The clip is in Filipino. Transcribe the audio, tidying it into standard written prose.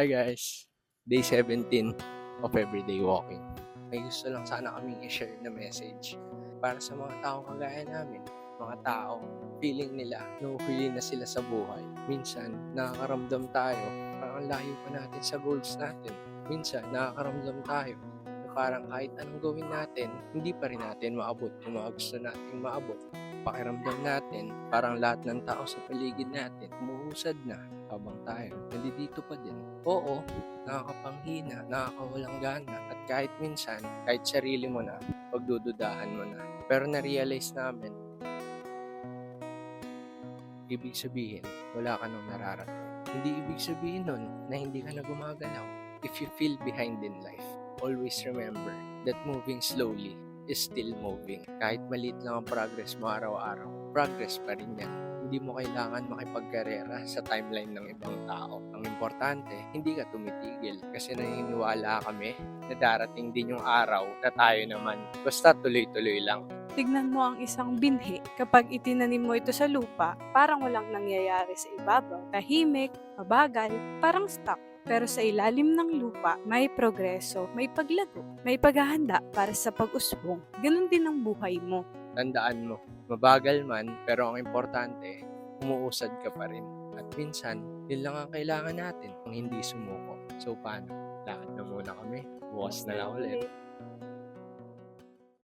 Hi guys! Day 17 of Everyday Walking. May gusto lang sana kaming i-share na message para sa mga taong kagaya namin. Mga tao, feeling nila nahuhuli na sila sa buhay. Minsan, nakakaramdam tayo, parang layo pa natin sa goals natin. Minsan, nakakaramdam tayo na parang kahit anong gawin natin, hindi pa rin natin maabot yung mga gusto nating maabot. Pakiramdam natin, parang lahat ng tao sa paligid natin, umuusad na habang tayo nandito pa din. Oo, nakakapanghina, nakakawalang gana, at kahit minsan, kahit sarili mo na, pagdududahan mo na. Pero na-realize namin, ibig sabihin, wala ka nang nararating. Hindi ibig sabihin nun na hindi ka na gumagalaw. If you feel behind in life, always remember that moving slowly is still moving. Kahit maliit lang ang progress mo araw-araw, progress pa rin yan. Hindi mo kailangan makipagkarera sa timeline ng ibang tao. Ang importante, hindi ka tumitigil kasi naniniwala kami na darating din yung araw na tayo naman. Basta tuloy-tuloy lang. Tignan mo ang isang binhi. Kapag itinanim mo ito sa lupa, parang walang nangyayari sa ibabaw. Tahimik, mabagal, parang stuck. Pero sa ilalim ng lupa, may progreso, may paglago, may paghahanda para sa pag-usbong. Ganon din ang buhay mo. Tandaan mo, mabagal man, pero ang importante, umuusad ka pa rin. At minsan, yun lang ang kailangan natin kung hindi sumuko. So paano? Lakad na muna kami. Bukas na lang ulit.